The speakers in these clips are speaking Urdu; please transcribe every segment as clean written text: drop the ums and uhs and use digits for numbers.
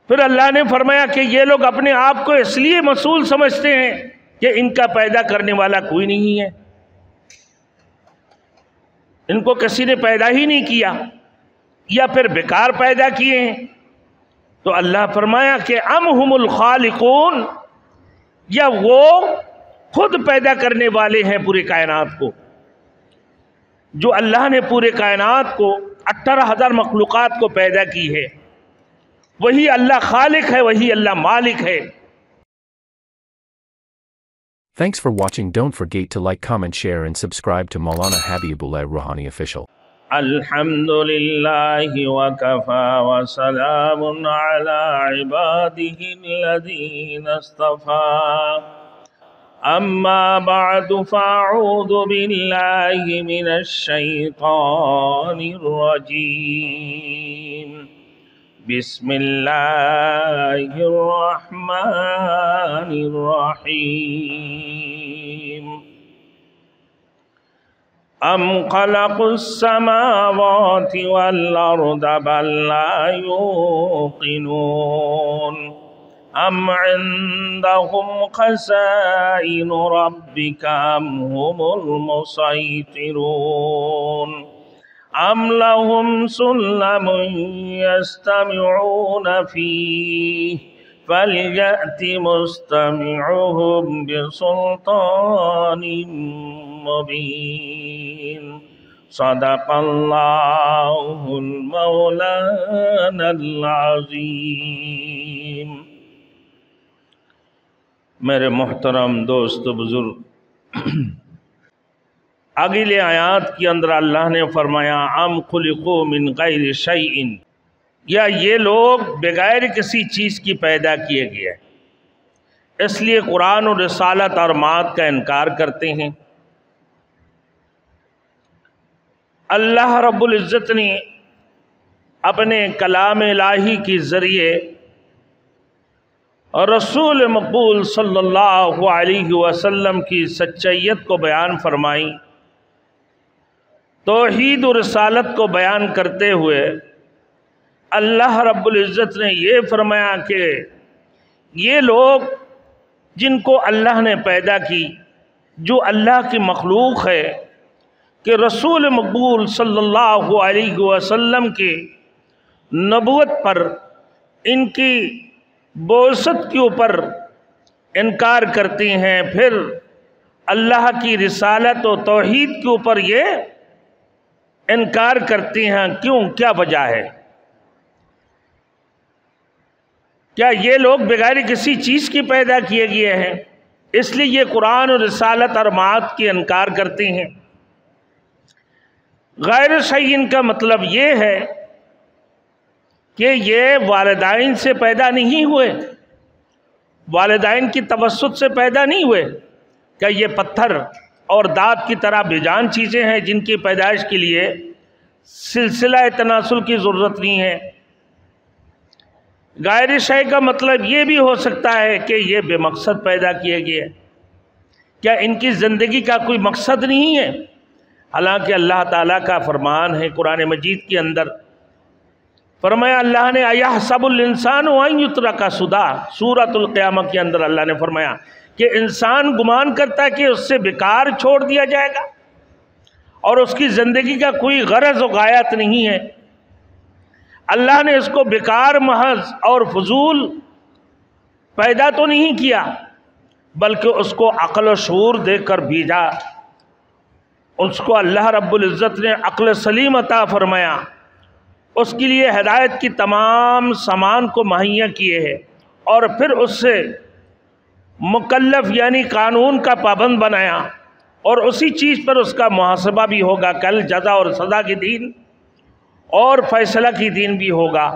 پھر اللہ نے فرمایا کہ یہ لوگ اپنے آپ کو اس لیے مسئول سمجھتے ہیں کہ ان کا پیدا کرنے والا کوئی نہیں ہے، ان کو کسی نے پیدا ہی نہیں کیا، یا پھر بیکار پیدا کیے ہیں۔ تو اللہ فرمایا کہ ام ہم الخالقون، یا وہ خود پیدا کرنے والے ہیں پورے کائنات کو۔ جو اللہ نے پورے کائنات کو 18,000 مخلوقات کو پیدا کی ہے، وہی اللہ خالق ہے، وہی اللہ مالک ہے۔ Thanks for watching. Don't forget to like, comment, share and subscribe to Maulana Habibullah Rouhani Official. الحمدللہ وکفا وسلام علی عباده الذین اصطفى، اما بعد فاعوذ باللہ من الشیطان الرجیم، بسم اللہ الرحمن الرحیم۔ ام خلقوا السماوات والارض بل لا يوقنون، ام عندهم خزائن ربك ام هم المسيطرون، ام لهم سلم يستمعون فيه فليأت مستمعهم بسلطان مبین۔ صدق اللہ المولانا العظیم۔ میرے محترم دوست بزرگ، اگلے آیات کے اندر اللہ نے فرمایا ام خلقوا من غیر شیء، یا یہ لوگ بغیر کسی چیز کی پیدا کیے گئے، اس لیے قرآن و رسالت اور مات کا انکار کرتے ہیں۔ اللہ رب العزت نے اپنے کلام الہی کے ذریعے اور رسول مقبول صلی اللہ علیہ وسلم کی سچائیت کو بیان فرمائی، توحید و رسالت کو بیان کرتے ہوئے اللہ رب العزت نے یہ فرمایا کہ یہ لوگ جن کو اللہ نے پیدا کی، جو اللہ کی مخلوق ہے، کہ رسول مقبول صلی اللہ علیہ وسلم کی نبوت پر، ان کی بعثت کے اوپر انکار کرتے ہیں، پھر اللہ کی رسالت و توحید کے اوپر یہ انکار کرتے ہیں۔ کیوں؟ کیا وجہ ہے؟ کیا یہ لوگ بغیر کسی چیز کی پیدا کیے گئے ہیں، اس لیے یہ قرآن و رسالت اور مات کے انکار کرتے ہیں؟ غیر شیء کا مطلب یہ ہے کہ یہ والدین سے پیدا نہیں ہوئے، والدین کی توسط سے پیدا نہیں ہوئے۔ کہ یہ پتھر اور دانت کی طرح بے جان چیزیں ہیں جن کی پیدائش کے لیے سلسلہ تناسل کی ضرورت نہیں ہے۔ غیر شیء کا مطلب یہ بھی ہو سکتا ہے کہ یہ بے مقصد پیدا کیے گئے، کیا ان کی زندگی کا کوئی مقصد نہیں ہے؟ حالانکہ اللہ تعالیٰ کا فرمان ہے قرآن مجید کے اندر، فرمایا اللہ نے اَيَحْسَبُ الْإِنسَانُ أَن يُتْرَكَ سُدًى، سورۃ القیامہ کے اندر اللہ نے فرمایا کہ انسان گمان کرتا ہے کہ اس سے بیکار چھوڑ دیا جائے گا اور اس کی زندگی کا کوئی غرض و غایت نہیں ہے۔ اللہ نے اس کو بیکار، محض اور فضول پیدا تو نہیں کیا، بلکہ اس کو عقل و شعور دے کر بھیجا۔ اس کو اللہ رب العزت نے عقل سلیم عطا فرمایا، اس کے لیے ہدایت کی تمام سامان کو مہیا کیے ہیں، اور پھر اس سے مکلف یعنی قانون کا پابند بنایا، اور اسی چیز پر اس کا محاسبہ بھی ہوگا، کل جزا اور سزا کی دین اور فیصلہ کی دین بھی ہوگا۔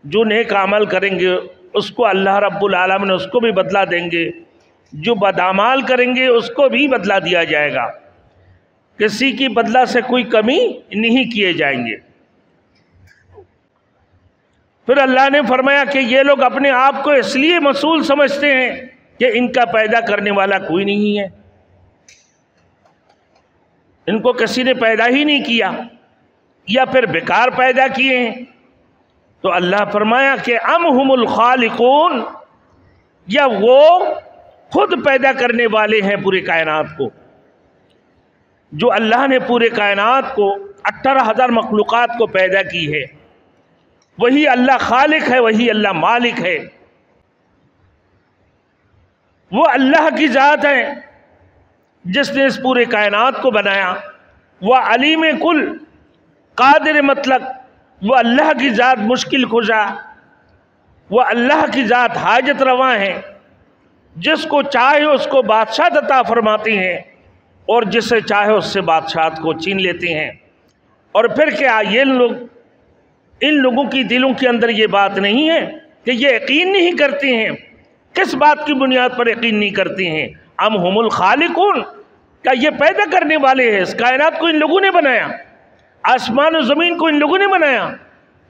جو نیک عمل کریں گے اس کو اللہ رب العالمین اس کو بھی بدلہ دیں گے، جو بدعمال کریں گے اس کو بھی بدلہ دیا جائے گا، کسی کی بدلہ سے کوئی کمی نہیں کیے جائیں گے۔ پھر اللہ نے فرمایا کہ یہ لوگ اپنے آپ کو اس لیے مسئول سمجھتے ہیں کہ ان کا پیدا کرنے والا کوئی نہیں ہے، ان کو کسی نے پیدا ہی نہیں کیا، یا پھر بیکار پیدا کیے ہیں۔ تو اللہ فرمایا کہ ام ہم الخالقون، یا وہ خود پیدا کرنے والے ہیں پورے کائنات کو. جو اللہ نے پورے کائنات کو 18,000 مخلوقات کو پیدا کی ہے، وہی اللہ خالق ہے، وہی اللہ مالک ہے. وہ اللہ کی ذات ہے جس نے اس پورے کائنات کو بنایا. وہ علیم کل، قادر مطلق، وہ اللہ کی ذات مشکل کشا، وہ اللہ کی ذات حاجت رواں ہے. جس کو چاہے اس کو بادشاہ عطا فرماتے ہیں اور جسے چاہے اس سے بادشاہت کو چھین لیتے ہیں. اور پھر کیا یہ لوگ، ان لوگوں کی دلوں کے اندر یہ بات نہیں ہے کہ یہ یقین نہیں کرتے ہیں؟ کس بات کی بنیاد پر یقین نہیں کرتے ہیں؟ ام ہم الخالقون، کیا یہ پیدا کرنے والے ہیں؟ اس کائنات کو ان لوگوں نے بنایا، آسمان و زمین کو ان لوگوں نے بنایا،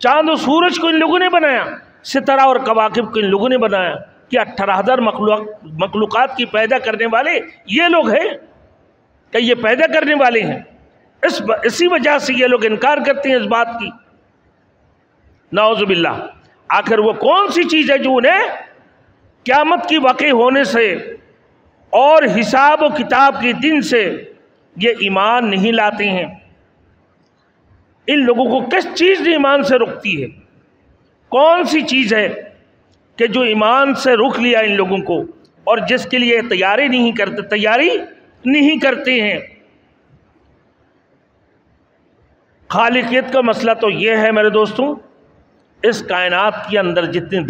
چاند و سورج کو ان لوگوں نے بنایا، ستارہ اور کواکب کو ان لوگوں نے بنایا. کہ 18,000 مخلوقات کی پیدا کرنے والے یہ لوگ ہیں؟ کہ یہ پیدا کرنے والے ہیں؟ اسی وجہ سے یہ لوگ انکار کرتے ہیں اس بات کی. نعوذ باللہ. آخر وہ کون سی چیز ہے جو انہیں قیامت کی واقع ہونے سے اور حساب و کتاب کے دن سے یہ ایمان نہیں لاتے ہیں؟ ان لوگوں کو کس چیز نے ایمان سے روکتی ہے؟ کون سی چیز ہے کہ جو ایمان سے روک لیا ان لوگوں کو، اور جس کے لیے تیاری نہیں کرتے ہیں؟ خالقیت کا مسئلہ تو یہ ہے میرے دوستوں، اس کائنات کے اندر جتنی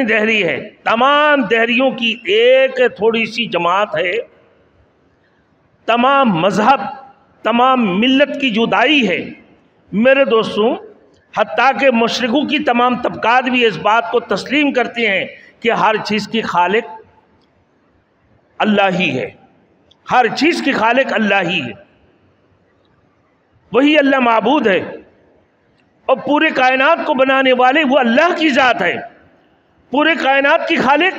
دہری ہے، تمام دہریوں کی ایک تھوڑی سی جماعت ہے. تمام مذہب، تمام ملت کی جدائی ہے میرے دوستوں. حتیٰ کہ مشرکوں کی تمام طبقات بھی اس بات کو تسلیم کرتے ہیں کہ ہر چیز کی خالق اللہ ہی ہے، ہر چیز کی خالق اللہ ہی ہے، وہی اللہ معبود ہے، اور پورے کائنات کو بنانے والے وہ اللہ کی ذات ہے. پورے کائنات کی خالق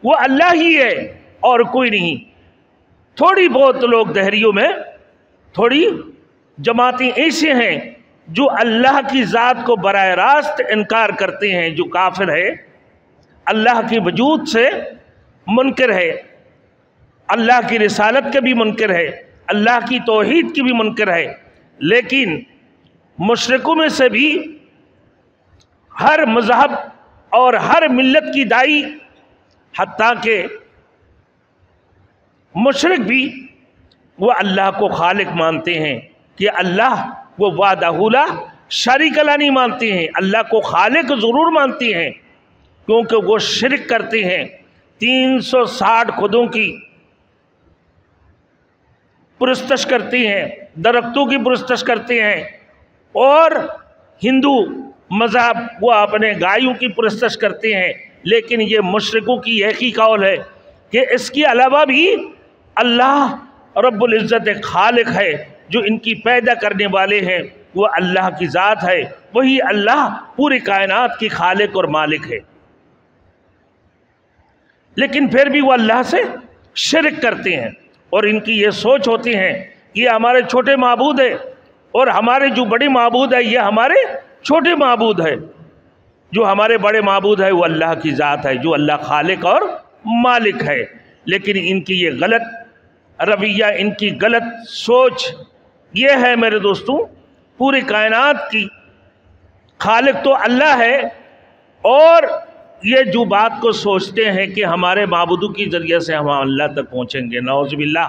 وہ اللہ ہی ہے اور کوئی نہیں. تھوڑی بہت لوگ دہریوں میں، تھوڑی جماعتیں ایسے ہیں جو اللہ کی ذات کو براہ راست انکار کرتے ہیں، جو کافر ہے، اللہ کے وجود سے منکر ہے، اللہ کی رسالت کے بھی منکر ہے، اللہ کی توحید کی بھی منکر ہے. لیکن مشرکوں میں سے بھی ہر مذہب اور ہر ملت کی دائی، حتیٰ کہ مشرک بھی وہ اللہ کو خالق مانتے ہیں کہ اللہ وہ وحدہ لا شریک لا نہیں مانتے ہیں، اللہ کو خالق ضرور مانتے ہیں، کیونکہ وہ شرک کرتے ہیں. 360 خدوں کی پرستش کرتے ہیں، درختوں کی پرستش کرتے ہیں، اور ہندو مذہب وہ اپنے گایوں کی پرستش کرتے ہیں. لیکن یہ مشرکوں کی ایک ہی قول ہے کہ اس کے علاوہ بھی اللہ رب العزت ایک خالق ہے، جو ان کی پیدا کرنے والے ہیں، وہ اللہ کی ذات ہے، وہی اللہ پوری کائنات کی خالق اور مالک ہے. لیکن پھر بھی وہ اللہ سے شرک کرتے ہیں، اور ان کی یہ سوچ ہوتی ہے یہ ہمارے چھوٹے معبود ہے، اور ہمارے جو بڑے معبود ہے یہ ہمارے چھوٹے معبود ہے. جو ہمارے بڑے معبود ہے وہ اللہ کی ذات ہے، جو اللہ خالق اور مالک ہے. لیکن ان کی یہ غلط رویہ، ان کی غلط سوچ یہ ہے میرے دوستوں، پوری کائنات کی خالق تو اللہ ہے، اور یہ جو بات کو سوچتے ہیں کہ ہمارے معبودوں کی ذریعے سے ہم اللہ تک پہنچیں گے، نعوذ باللہ،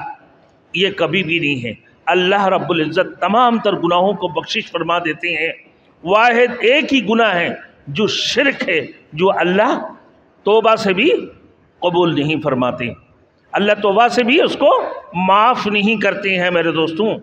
یہ کبھی بھی نہیں ہے. اللہ رب العزت تمام تر گناہوں کو بخشش فرما دیتے ہیں. واحد ایک ہی گناہ ہے جو شرک ہے، جو اللہ توبہ سے بھی قبول نہیں فرماتے، اللہ توبہ سے بھی اس کو معاف نہیں کرتے ہیں میرے دوستوں.